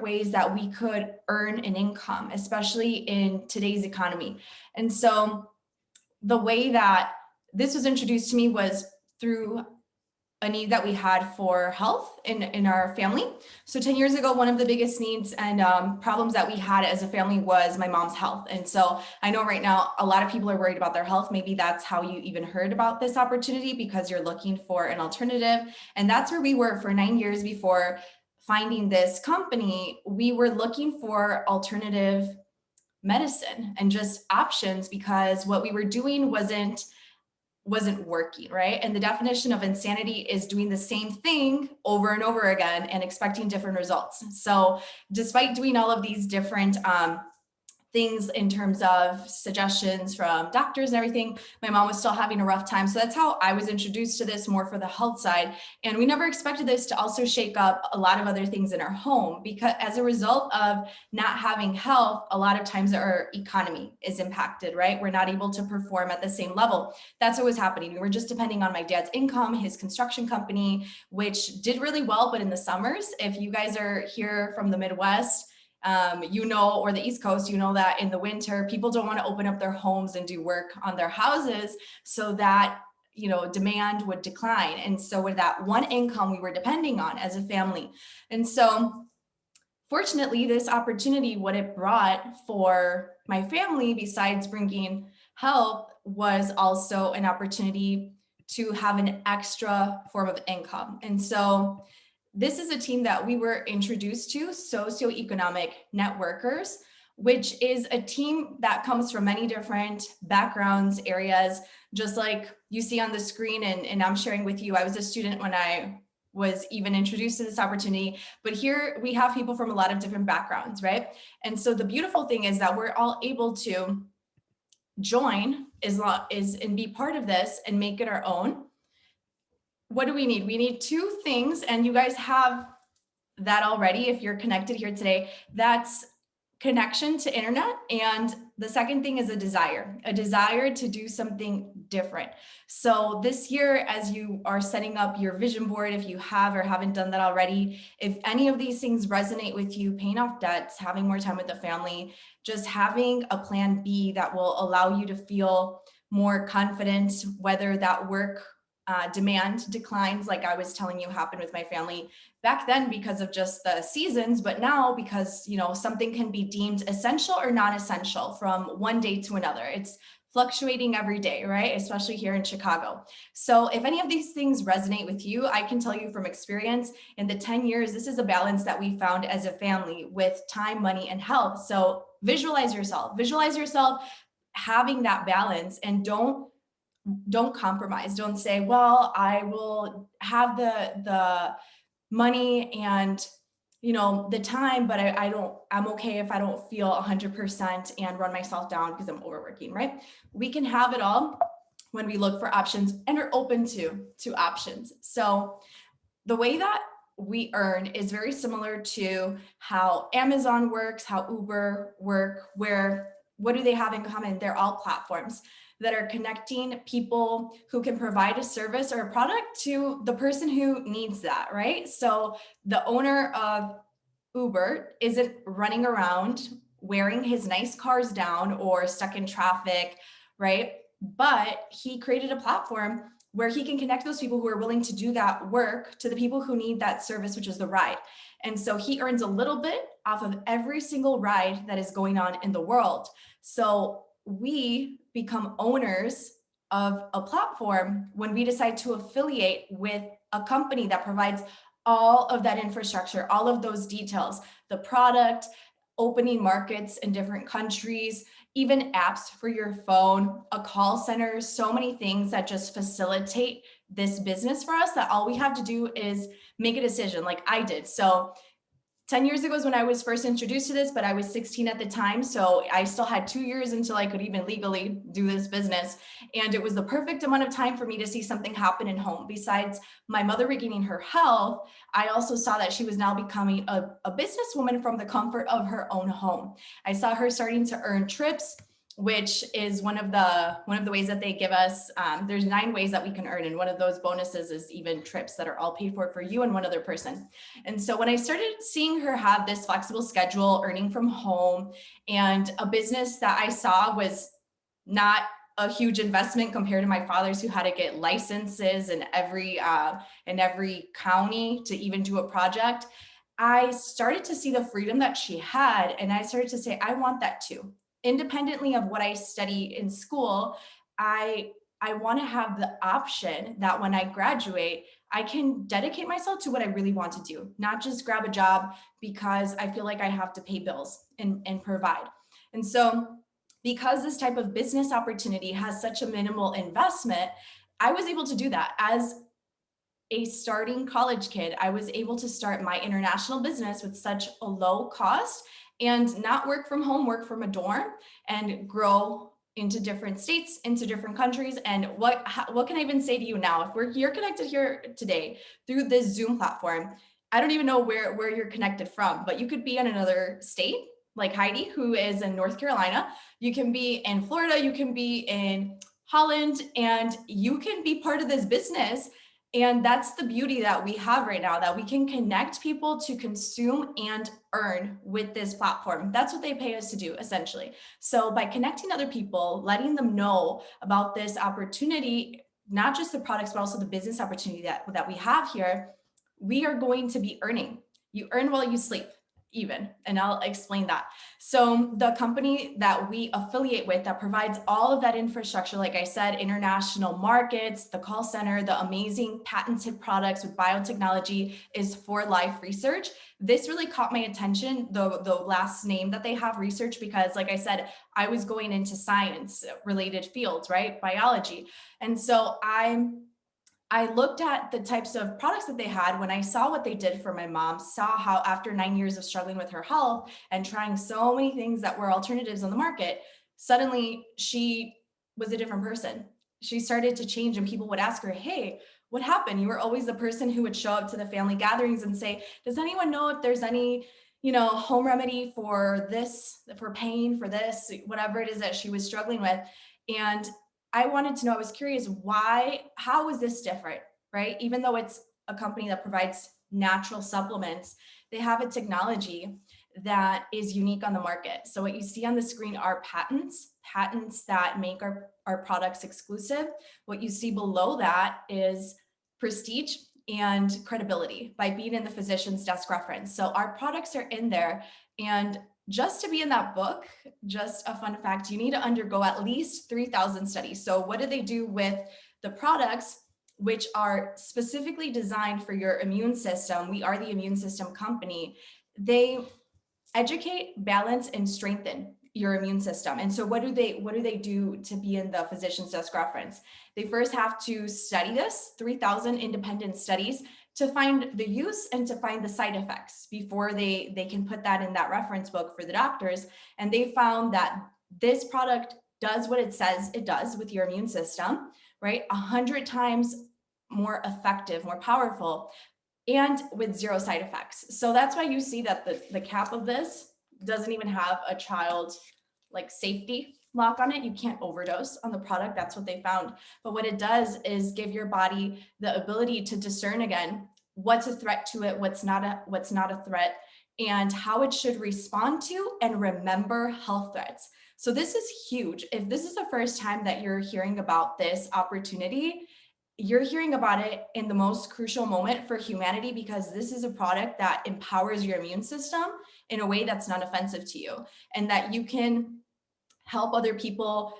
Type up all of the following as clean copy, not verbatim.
ways that we could earn an income, especially in today's economy. And so the way that this was introduced to me was through a need that we had for health in our family. So 10 years ago, one of the biggest needs and problems that we had as a family was my mom's health. And so I know right now, a lot of people are worried about their health. Maybe that's how you even heard about this opportunity, because you're looking for an alternative. And that's where we were for 9 years before finding this company. We were looking for alternative medicine and just options, because what we were doing wasn't working, right? And the definition of insanity is doing the same thing over and over again and expecting different results. So despite doing all of these different things in terms of suggestions from doctors and everything, my mom was still having a rough time. So that's how I was introduced to this, more for the health side. And we never expected this to also shake up a lot of other things in our home, because as a result of not having health, a lot of times our economy is impacted, right? We're not able to perform at the same level. That's what was happening. We were just depending on my dad's income, his construction company, which did really well. But in the summers, if you guys are here from the Midwest, you know, or the East Coast, you know that in the winter, people don't want to open up their homes and do work on their houses, so that, you know, demand would decline. And so with that one income we were depending on as a family. And so fortunately, this opportunity, what it brought for my family, besides bringing help, was also an opportunity to have an extra form of income. And so this is a team that we were introduced to, socioeconomic networkers, which is a team that comes from many different backgrounds, areas, just like you see on the screen. And I'm sharing with you, I was a student when I was even introduced to this opportunity, but here we have people from a lot of different backgrounds, right? And so the beautiful thing is that we're all able to join and be part of this and make it our own. What do we need? We need two things, and you guys have that already if you're connected here today. That's connection to internet, and the second thing is a desire to do something different. So this year, as you are setting up your vision board, if you have or haven't done that already, if any of these things resonate with you, paying off debts, having more time with the family, just having a plan B that will allow you to feel more confident, whether that work demand declines, like I was telling you happened with my family back then because of just the seasons, but now because, you know, something can be deemed essential or non-essential from one day to another. It's fluctuating every day, right? Especially here in Chicago. So if any of these things resonate with you, I can tell you from experience, in the 10 years, this is a balance that we found as a family with time, money, and health. So visualize yourself having that balance, and don't compromise. Don't say, well, I will have the money and, you know, the time, but I'm okay if I don't feel 100% and run myself down because I'm overworking, right? We can have it all when we look for options and are open to options. So the way that we earn is very similar to how Amazon works, how Uber work, where what do they have in common? They're all platforms that are connecting people who can provide a service or a product to the person who needs that, right? So the owner of Uber isn't running around wearing his nice cars down or stuck in traffic, right? But he created a platform where he can connect those people who are willing to do that work to the people who need that service, which is the ride. And so he earns a little bit off of every single ride that is going on in the world. So we become owners of a platform when we decide to affiliate with a company that provides all of that infrastructure, all of those details, the product, opening markets in different countries, even apps for your phone, a call center, so many things that just facilitate this business for us, that all we have to do is make a decision, like I did. So 10 years ago is when I was first introduced to this, but I was 16 at the time. So I still had 2 years until I could even legally do this business. And it was the perfect amount of time for me to see something happen in home. Besides my mother regaining her health, I also saw that she was now becoming a businesswoman from the comfort of her own home. I saw her starting to earn trips which is one of the ways that they give us. There's 9 ways that we can earn, and one of those bonuses is even trips that are all paid for you and one other person. And so when I started seeing her have this flexible schedule, earning from home, and a business that I saw was not a huge investment compared to my father's, who had to get licenses in every county to even do a project, I started to see the freedom that she had, and I started to say, I want that too. Independently of what I study in school, I want to have the option that when I graduate, I can dedicate myself to what I really want to do, not just grab a job because I feel like I have to pay bills and provide. And so because this type of business opportunity has such a minimal investment, I was able to do that. As a starting college kid, I was able to start my international business with such a low cost and not work from home, work from a dorm, and grow into different states, into different countries. And what can I even say to you now? If you're connected here today through this Zoom platform, I don't even know where you're connected from, but you could be in another state, like Heidi, who is in North Carolina. You can be in Florida, you can be in Holland, and you can be part of this business. And that's the beauty that we have right now, that we can connect people to consume and earn with this platform. That's what they pay us to do, essentially. So by connecting other people, letting them know about this opportunity, not just the products, but also the business opportunity that we have here, we are going to be earning. You earn while you sleep, even, and I'll explain that. So the company that we affiliate with that provides all of that infrastructure, like I said, international markets, the call center, the amazing patented products with biotechnology, is For Life Research. This really caught my attention, the last name that they have, research, because like I said, I was going into science related fields, right? Biology. And so I looked at the types of products that they had. When I saw what they did for my mom, saw how after 9 years of struggling with her health and trying so many things that were alternatives on the market, suddenly she was a different person. She started to change, and people would ask her, hey, what happened? You were always the person who would show up to the family gatherings and say, does anyone know if there's any, home remedy for this, for pain, for this, whatever it is that she was struggling with. And I wanted to know, I was curious, how is this different, right? Even though it's a company that provides natural supplements, they have a technology that is unique on the market. So what you see on the screen are patents that make our products exclusive. What you see below that is prestige and credibility by being in the physician's desk reference. So our products are in there, and just to be in that book, just a fun fact, you need to undergo at least 3,000 studies. So what do they do with the products, which are specifically designed for your immune system? We are the immune system company. They educate, balance, and strengthen your immune system. And so what do they do to be in the physician's desk reference? They first have to study this, 3,000 independent studies, to find the use and to find the side effects before they can put that in that reference book for the doctors. And they found that this product does what it says it does with your immune system, right? 100 times more effective, more powerful, and with 0 side effects. So that's why you see that the cap of this doesn't even have a child like safety lock on it. You can't overdose on the product. That's what they found. But what it does is give your body the ability to discern again what's a threat to it, what's not a threat, and how it should respond to and remember health threats. So this is huge. If this is the first time that you're hearing about this opportunity, you're hearing about it in the most crucial moment for humanity, because this is a product that empowers your immune system in a way that's not offensive to you, and that you can help other people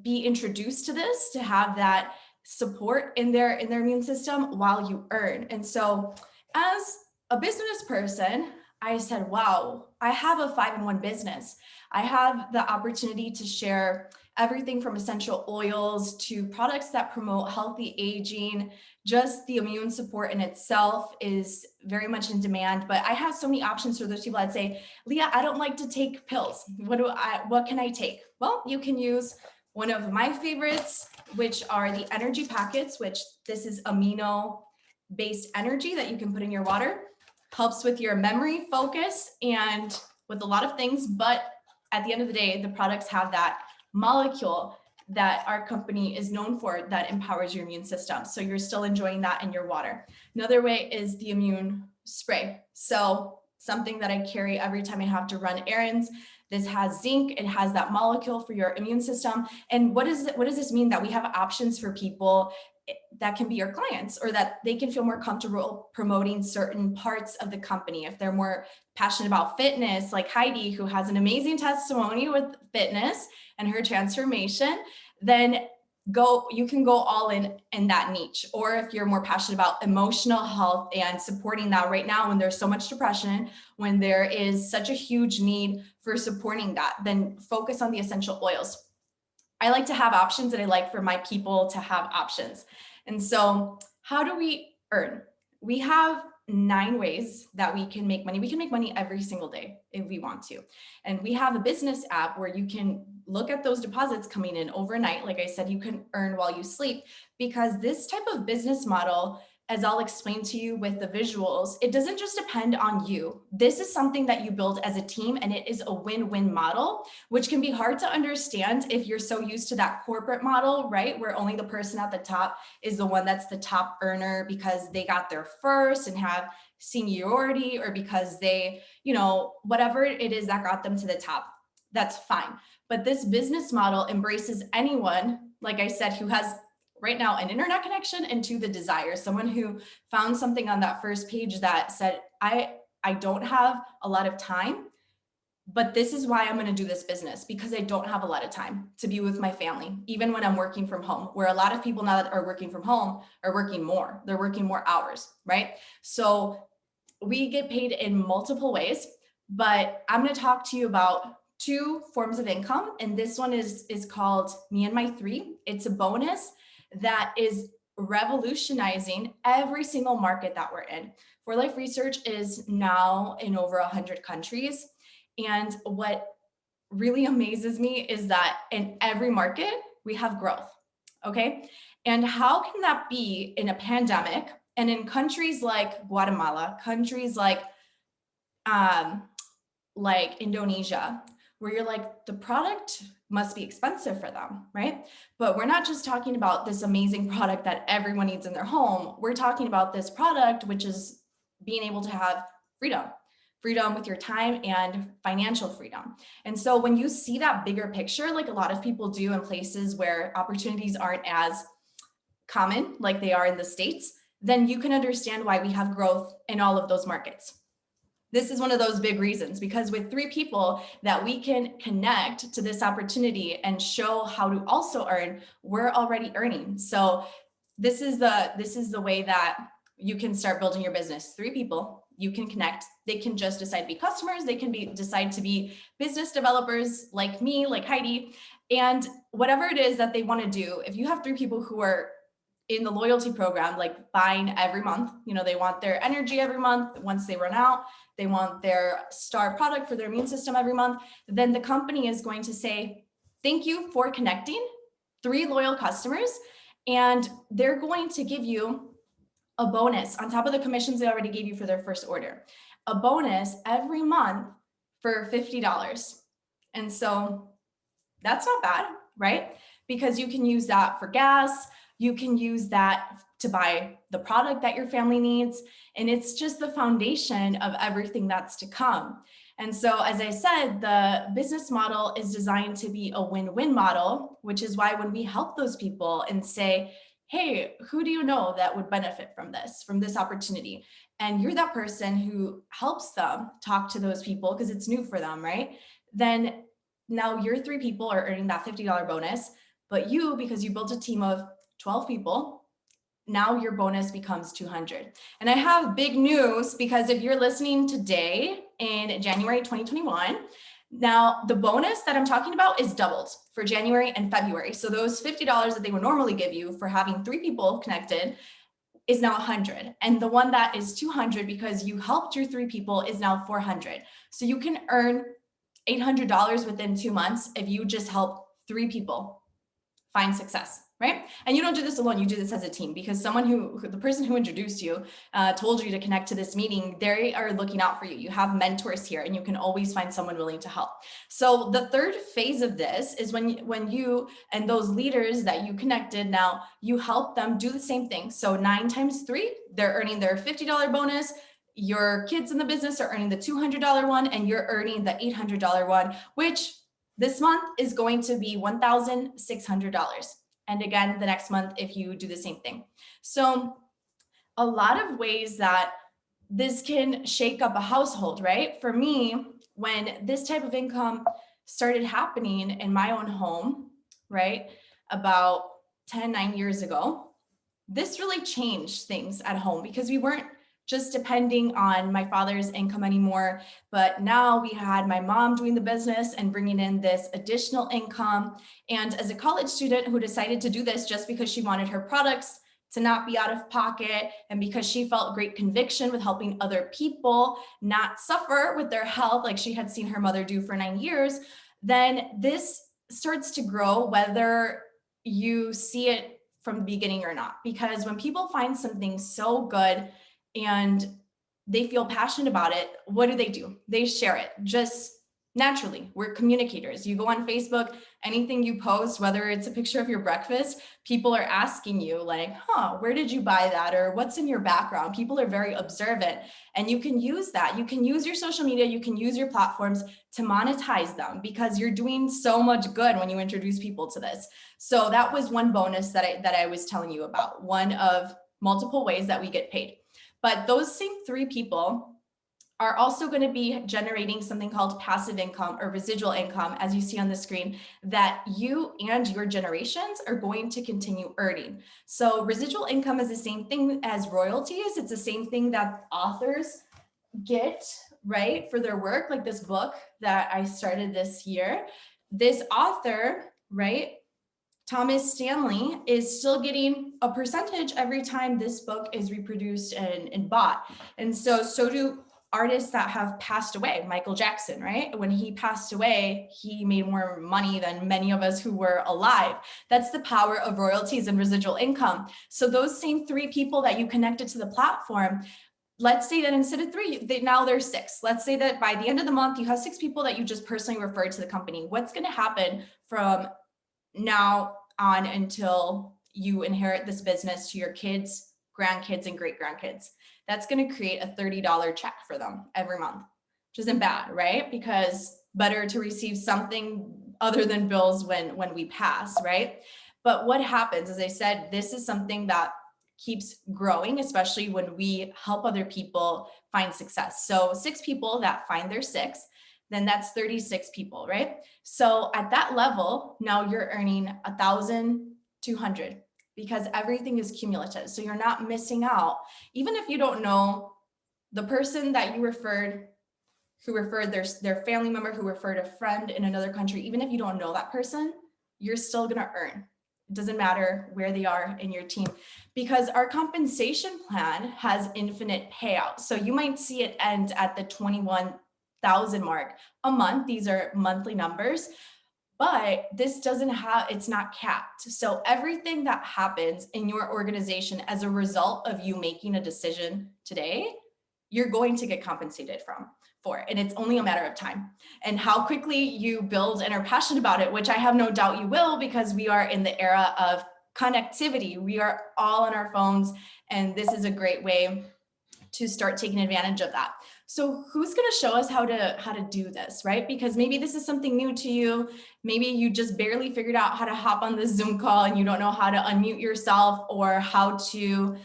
be introduced to this, to have that support in their immune system while you earn. And so as a business person, I said, wow, I have a 5-in-1 business. I have the opportunity to share everything from essential oils to products that promote healthy aging. Just the immune support in itself is very much in demand, but I have so many options for those people that say, Leah, I don't like to take pills. What can I take? Well, you can use one of my favorites, which are the energy packets, which this is amino-based energy that you can put in your water. Helps with your memory, focus, and with a lot of things, but at the end of the day, the products have that molecule that our company is known for that empowers your immune system. So you're still enjoying that in your water. Another way is the immune spray. So something that I carry every time I have to run errands. This has zinc, it has that molecule for your immune system. And what does this mean? That we have options for people that can be your clients, or that they can feel more comfortable promoting certain parts of the company. If they're more passionate about fitness, like Heidi, who has an amazing testimony with fitness and her transformation, then you can go all in that niche. Or if you're more passionate about emotional health and supporting that right now, when there's so much depression, when there is such a huge need for supporting that, then focus on the essential oils. I like to have options, and I like for my people to have options. And so how do we earn? We have 9 ways that we can make money. We can make money every single day if we want to. And we have a business app where you can look at those deposits coming in overnight. Like I said, you can earn while you sleep, because this type of business model, as I'll explain to you with the visuals, it doesn't just depend on you. This is something that you build as a team, and it is a win-win model, which can be hard to understand if you're so used to that corporate model, right? Where only the person at the top is the one that's the top earner because they got there first and have seniority, or because they, whatever it is that got them to the top. That's fine. But this business model embraces anyone, like I said, who has right now an internet connection, and to the desire, someone who found something on that first page that said, I don't have a lot of time, but this is why I'm going to do this business, because I don't have a lot of time to be with my family, even when I'm working from home, where a lot of people now that are working from home are working more. They're working more hours, right? So we get paid in multiple ways, but I'm going to talk to you about 2 forms of income. And this one is called Me and My 3. It's a bonus that is revolutionizing every single market that we're in. For Life Research is now in over 100 countries. And what really amazes me is that in every market, we have growth, okay? And how can that be in a pandemic, and in countries like Guatemala, countries like Indonesia, where you're like, the product must be expensive for them, right? But we're not just talking about this amazing product that everyone needs in their home. We're talking about this product, which is being able to have freedom with your time and financial freedom. And so when you see that bigger picture, like a lot of people do in places where opportunities aren't as common like they are in the States, then you can understand why we have growth in all of those markets. This is one of those big reasons, because with 3 people that we can connect to this opportunity and show how to also earn, we're already earning. So this is the way that you can start building your business. 3 people, you can connect. They can just decide to be customers. They can decide to be business developers like me, like Heidi, and whatever it is that they want to do. If you have 3 people who are in the loyalty program, like buying every month, they want their energy every month. Once they run out, they want their star product for their immune system every month. Then the company is going to say, thank you for connecting 3 loyal customers. And they're going to give you a bonus on top of the commissions they already gave you for their first order, a bonus every month for $50. And so that's not bad, right? Because you can use that for gas. You can use that to buy the product that your family needs. And it's just the foundation of everything that's to come. And so, as I said, the business model is designed to be a win-win model, which is why when we help those people and say, hey, who do you know that would benefit from this opportunity? And you're that person who helps them talk to those people because it's new for them, right? Then now your 3 people are earning that $50 bonus, but you, because you built a team of 12 people, now your bonus becomes 200. And I have big news, because if you're listening today in January 2021, now the bonus that I'm talking about is doubled for January and February. So those $50 that they would normally give you for having 3 people connected is now 100. And the one that is 200 because you helped your 3 people is now 400. So you can earn $800 within 2 months if you just help 3 people find success. right? And you don't do this alone, you do this as a team, because someone the person who introduced you, told you to connect to this meeting, they are looking out for you. You have mentors here and you can always find someone willing to help. So the third phase of this is when you and those leaders that you connected, now you help them do the same thing. So 9 times 3, they're earning their $50 bonus. Your kids in the business are earning the $200 one, and you're earning the $800 one, which this month is going to be $1,600. And again, the next month, if you do the same thing. So a lot of ways that this can shake up a household, right? For me, when this type of income started happening in my own home, right, about 9 years ago, this really changed things at home, because we weren't just depending on my father's income anymore, but now we had my mom doing the business and bringing in this additional income. And as a college student who decided to do this just because she wanted her products to not be out of pocket, and because she felt great conviction with helping other people not suffer with their health like she had seen her mother do for 9 years, then this starts to grow whether you see it from the beginning or not. Because when people find something so good and they feel passionate about it, what do? They share it just naturally. We're communicators. You go on Facebook, anything you post, whether it's a picture of your breakfast, people are asking you like, where did you buy that? Or what's in your background? People are very observant, and you can use that. You can use your social media, you can use your platforms to monetize them, because you're doing so much good when you introduce people to this. So that was one bonus that I was telling you about, one of multiple ways that we get paid. But those same 3 people are also going to be generating something called passive income or residual income, as you see on the screen, that you and your generations are going to continue earning. So residual income is the same thing as royalties. It's the same thing that authors get, right, for their work, like this book that I started this year. This author, right, Thomas Stanley, is still getting a percentage every time this book is reproduced and bought. And so do artists that have passed away. Michael Jackson, right? When he passed away, he made more money than many of us who were alive. That's the power of royalties and residual income. So those same 3 people that you connected to the platform, let's say that instead of 3, now there's 6. Let's say that by the end of the month, you have 6 people that you just personally referred to the company. What's going to happen from now on until you inherit this business to your kids, grandkids, and great grandkids? That's going to create a $30 check for them every month, which isn't bad, right? Because better to receive something other than bills when we pass, right? But what happens, as I said, this is something that keeps growing, especially when we help other people find success. So 6 people that find their 6, then that's 36 people, right? So at that level, now you're earning 1,200, because everything is cumulative. So you're not missing out. Even if you don't know the person that you referred, who referred their family member, who referred a friend in another country, even if you don't know that person, you're still gonna earn. It doesn't matter where they are in your team, because our compensation plan has infinite payouts. So you might see it end at the 21,000 mark a month. These are monthly numbers, but this it's not capped. So everything that happens in your organization as a result of you making a decision today, you're going to get compensated for, and it's only a matter of time and how quickly you build and are passionate about it, which I have no doubt you will, because we are in the era of connectivity. We are all on our phones, and this is a great way to start taking advantage of that. So who's going to show us how to do this, right? Because maybe this is something new to you. Maybe you just barely figured out how to hop on this Zoom call and you don't know how to unmute yourself or how to,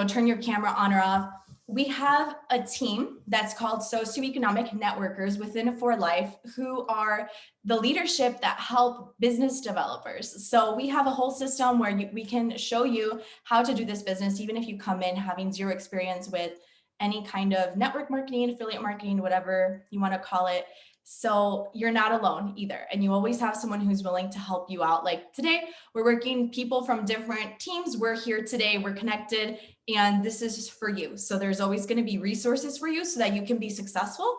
turn your camera on or off. We have a team that's called Socioeconomic Networkers within For Life, who are the leadership that help business developers. So we have a whole system where we can show you how to do this business, even if you come in having 0 experience with any kind of network marketing, affiliate marketing, whatever you want to call it. So you're not alone either. And you always have someone who's willing to help you out. Like today, we're working people from different teams. We're here today, we're connected, and this is for you. So there's always going to be resources for you so that you can be successful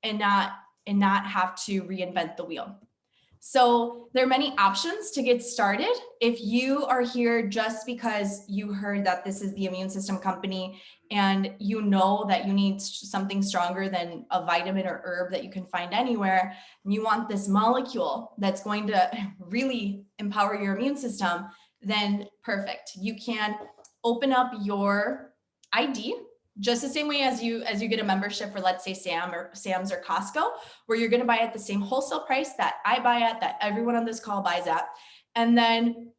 and not have to reinvent the wheel. So there are many options to get started. If you are here just because you heard that this is the immune system company and you know that you need something stronger than a vitamin or herb that you can find anywhere, and you want this molecule that's going to really empower your immune system, then perfect. You can open up your ID just the same way as you get a membership for, let's say, Sam's or Costco, where you're going to buy at the same wholesale price that I buy at, that everyone on this call buys at. And then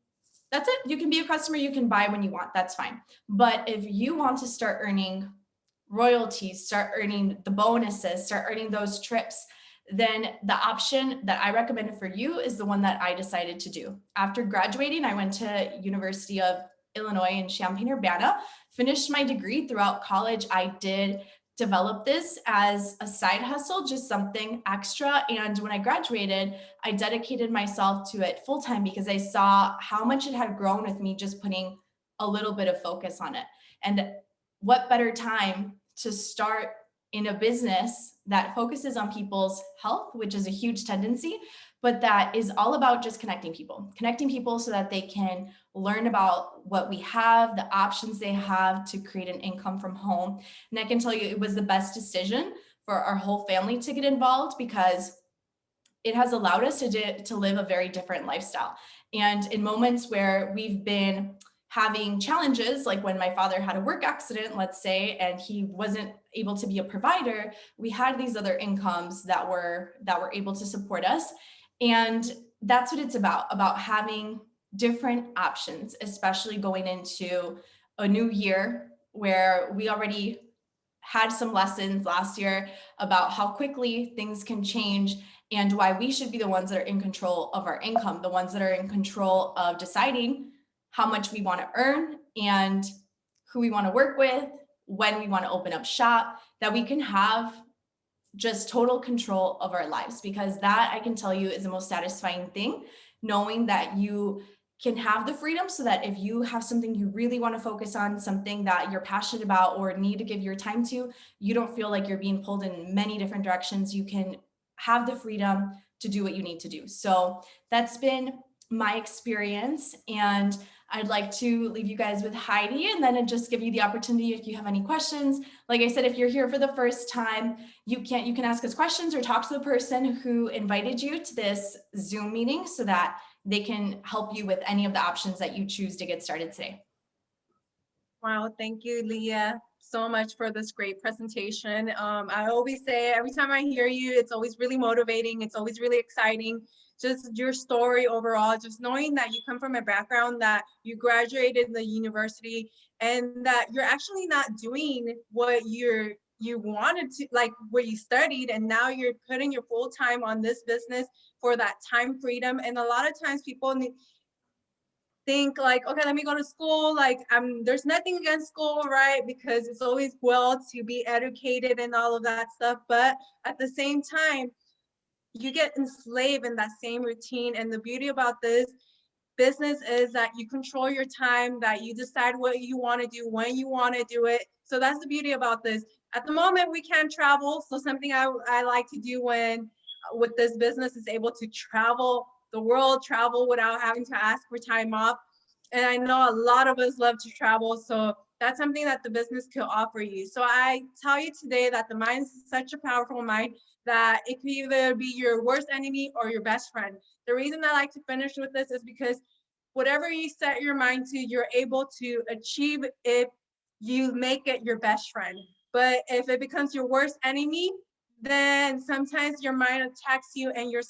that's it. You can be a customer, you can buy when you want, that's fine. But if you want to start earning royalties, start earning the bonuses, start earning those trips, then the option that I recommend for you is the one that I decided to do. After graduating, I went to University of Illinois in Champaign-Urbana, finished my degree. Throughout college, I did develop this as a side hustle, just something extra. And when I graduated, I dedicated myself to it full time because I saw how much it had grown with me just putting a little bit of focus on it. And what better time to start in a business that focuses on people's health, which is a huge tendency, but that is all about just connecting people so that they can learn about what we have, the options they have to create an income from home. And I can tell you, it was the best decision for our whole family to get involved because it has allowed us to live a very different lifestyle. And in moments where we've been having challenges, like when my father had a work accident, let's say, and he wasn't able to be a provider, we had these other incomes that were able to support us. And that's what it's about having different options, especially going into a new year where we already had some lessons last year about how quickly things can change and why we should be the ones that are in control of our income, the ones that are in control of deciding how much we want to earn and who we want to work with, when we want to open up shop, that we can have just total control of our lives, because that, I can tell you, is the most satisfying thing, knowing that you can have the freedom so that if you have something you really want to focus on, something that you're passionate about or need to give your time to, you don't feel like you're being pulled in many different directions. You can have the freedom to do what you need to do. So that's been my experience, and I'd like to leave you guys with Heidi and then just give you the opportunity if you have any questions. Like I said, if you're here for the first time, you can ask us questions or talk to the person who invited you to this Zoom meeting so that they can help you with any of the options that you choose to get started today. Wow, thank you, Leah, so much for this great presentation. I always say, every time I hear you, it's always really motivating. It's always really exciting. Just your story overall, just knowing that you come from a background that you graduated the university and that you're actually not doing what you wanted to, like what you studied, and now you're putting your full time on this business for that time freedom. And a lot of times people think like, okay, let me go to school. Like, there's nothing against school, right? Because it's always well to be educated and all of that stuff. But at the same time, you get enslaved in that same routine. And the beauty about this business is that you control your time, that you decide what you want to do, when you want to do it. So that's the beauty about this. At the moment, we can't travel. So something I like to do when with this business is able to travel the world, travel without having to ask for time off. And I know a lot of us love to travel. So that's something that the business could offer you. So I tell you today that the mind is such a powerful mind that it could either be your worst enemy or your best friend. The reason I like to finish with this is because whatever you set your mind to, you're able to achieve if you make it your best friend. But if it becomes your worst enemy, then sometimes your mind attacks you and you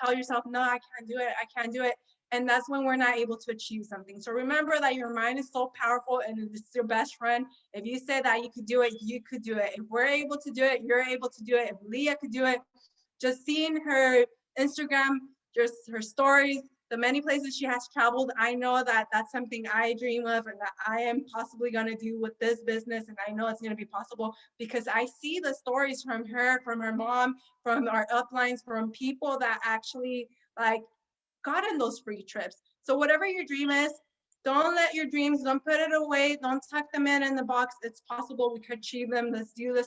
tell yourself, no, I can't do it. I can't do it. And that's when we're not able to achieve something. So remember that your mind is so powerful and it's your best friend. If you say that you could do it, you could do it. If we're able to do it, you're able to do it. If Leah could do it, just seeing her Instagram, just her stories, the many places she has traveled, I know that that's something I dream of and that I am possibly going to do with this business. And I know it's going to be possible because I see the stories from her mom, from our uplines, from people that actually like gotten those free trips. So whatever your dream is, don't let your dreams, don't put it away, don't tuck them in the box. It's possible, we could achieve them. Let's do this